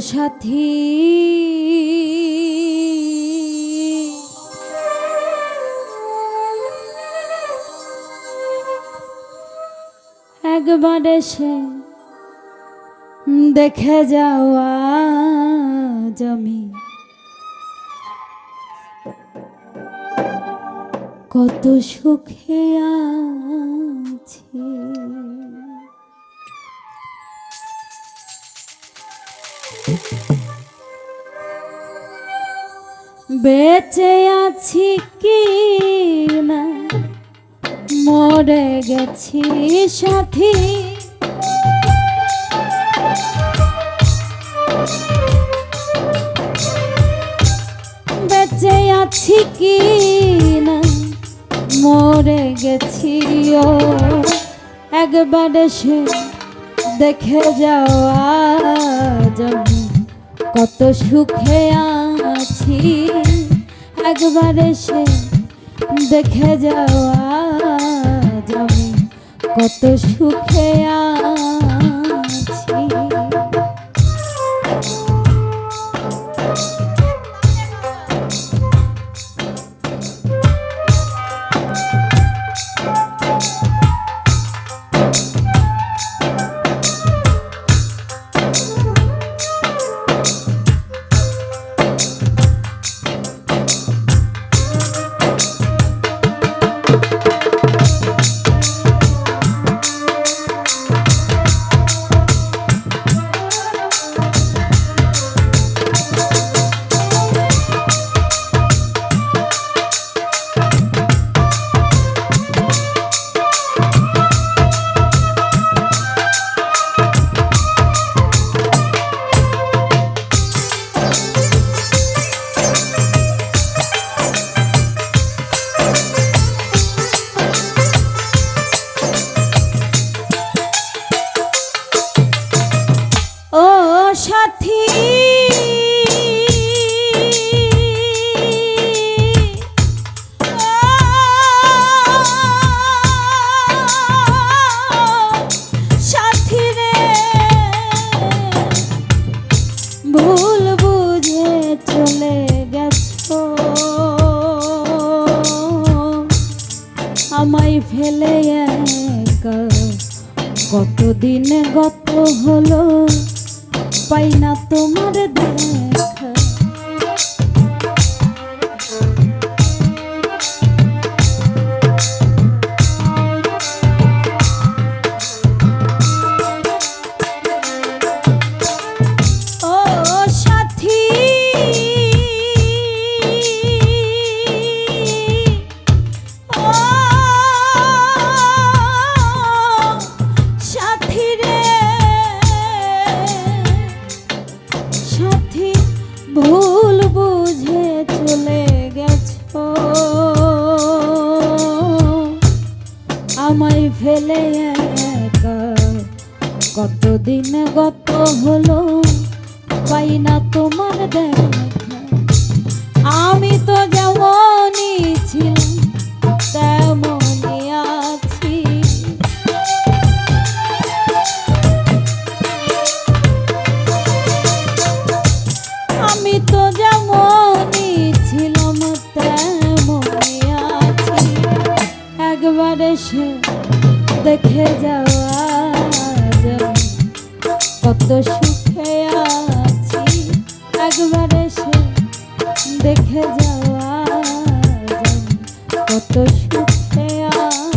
সাথী একবার এসে দেখে যাওয়া জমি কত সুখে আছি। বেঁচে আছি কি না মরে গেছি সাথী, বেঁচে আছি কি না মরে গেছি ও একবার এসে দেখে যাওয়া জমি কত সুখে আছি। একবার এসে দেখে যাওয়া জমি কত সুখে আছি। সাথী সাথী রে ভুল বুঝে চলে গেছো, আমায় ফেলে একা কতদিন গত হলো পাই না তোমার দেখা। ও সাথী ও সাথী রে সাথী ভুল বুঝে চলে গেছো, আমায় ফেলে একা কতদিন গত হলো পাই না তোমার দেখা। আমি তো যেমনই ছিলাম তেমনই আছি, আমি তো যেমনই ছিলাম তেমনই আছি। একবার এসে দেখে যাওয়া জমি কত সুখে আছি। একবার এসে দেখে যাওয়া জমি কত সুখে আছি।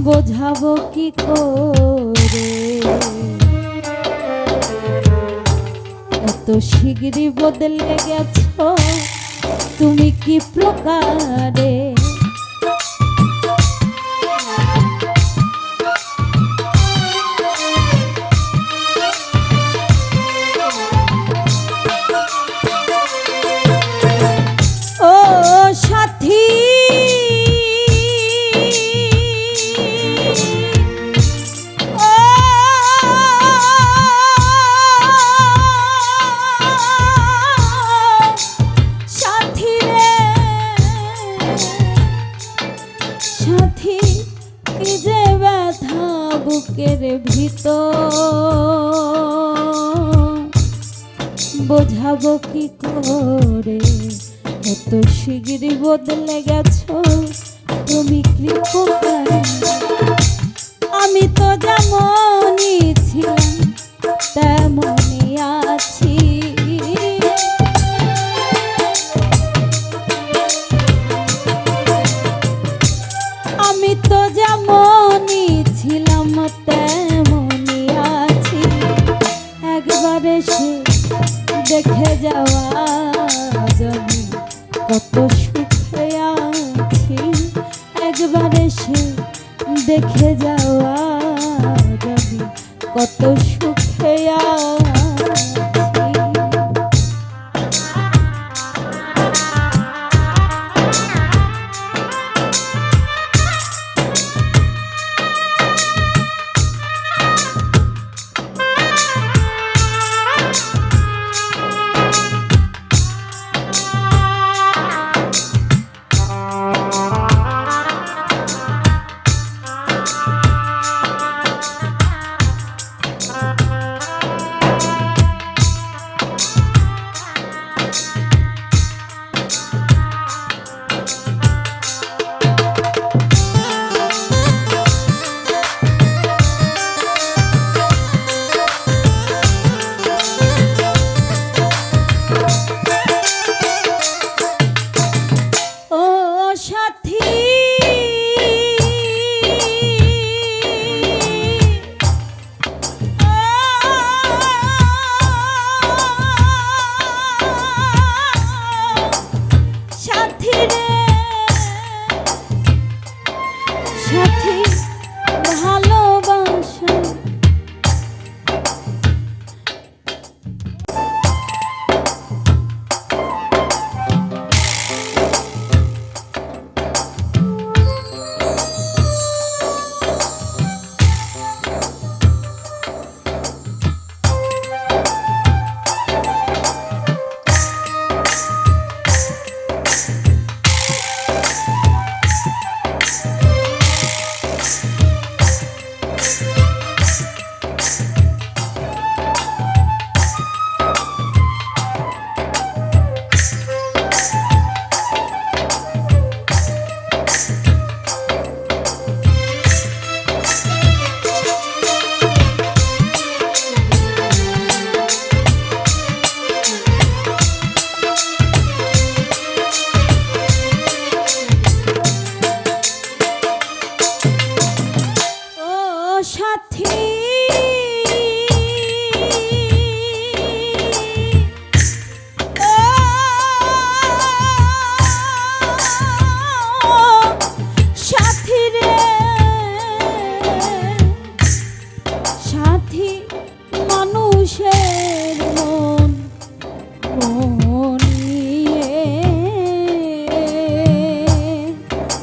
বোঝাবো কি করে, এত শিগগিরই বদলে গেছো তুমি কি প্রকারে। ও সাথী বুকের ভিতর বোঝাবো কি করে, এত শিগগিরই বদলে গেছো তুমি কি প্রকারে। আমি তো যেমনই ছিলাম তেমনই আছি, আমি তো যেমনই ছিলাম তেমনই আছি। একবার এসে দেখে যাওয়া যাবে কত সুখে আছি, একবার এসে দেখে যাওয়া যাবে কত সুখে আছি।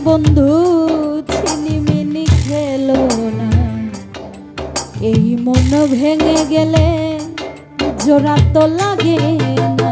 বন্ধু ছিনিমিনি খেলো না, এই মন ভেঙে গেলে জোড়া তো লাগে না।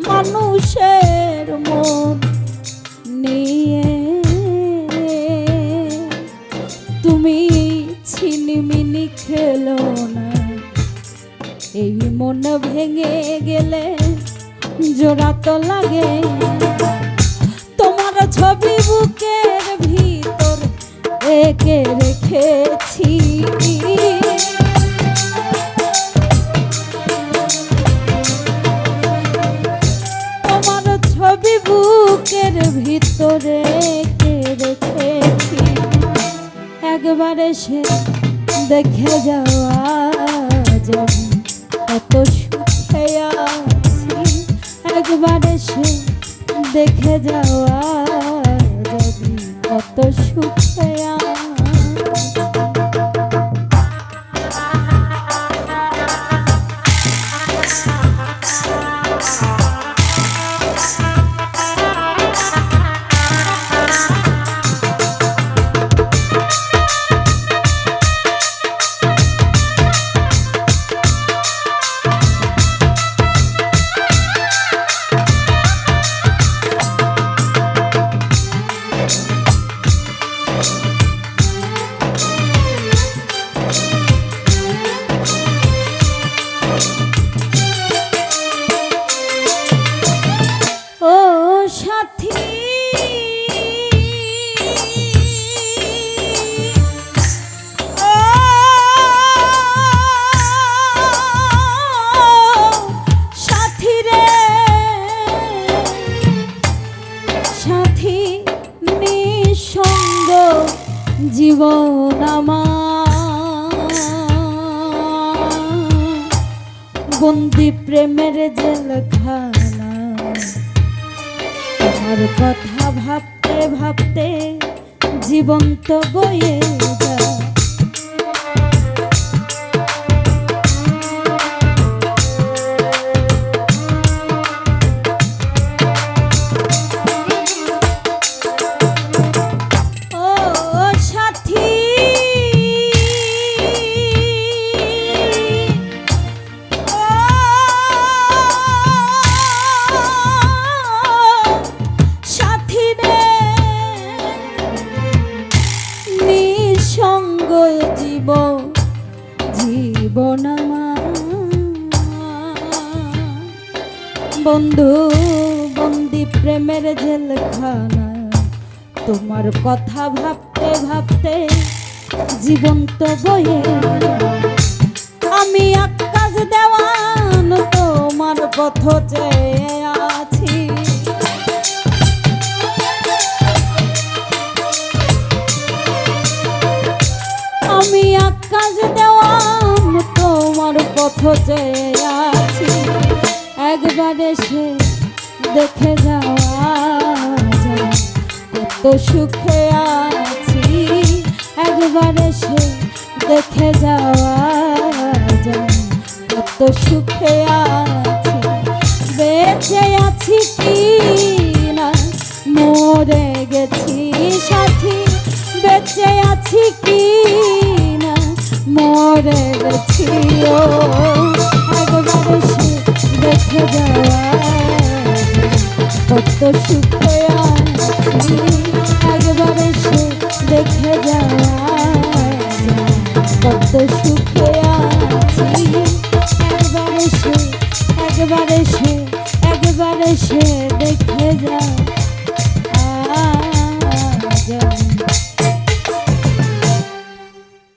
মানুষের মন তুমি ছিনিমিনি খেলো না, এই মন ভেঙে গেলে জোড়া তো লাগে। তোমার ছবি বুকের ভিতর এঁকে রেখেছি, তোমার ছবি বুকের ভিতরে এঁকে রেখেছি। একবার এসে দেখে যাওয়া যাবে কত সুখে আছি, একবার এসে দেখে যাওয়া যাবে কত সুখে আছি। জীবন আমার বন্দি প্রেমের জেলখানা, তোমার কথা ভাবতে ভাবতে জীবন তো বয়ে যায়। জীবন বন্ধু বন্দি প্রেমের জেলখানা, তোমার কথা ভাবতে ভাবতে জীবন তো বয়ে। আমি আকাশ দেওয়ান তোমার পথ চেয়ে আছি, আমি আকাশ দেওয়ান তোমার পথ চেয়ে আছি। একবার এসে দেখে যাওয়া যায় কত সুখে আছি, একবার এসে দেখে যাওয়া যায় কত সুখে আছি। বেঁচে আছি কি না মরে গেছি সাথী, বেঁচে আছি কি না মরে গেছি। ও একবার এসে দেখে যাওয়া কত সুখে আছি, একবার এসে দেখে যাওয়া কত সুখে আছি। একবার এসে একবার এসে একবার এসে দেখে যাওয়া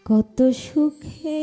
কত সুখে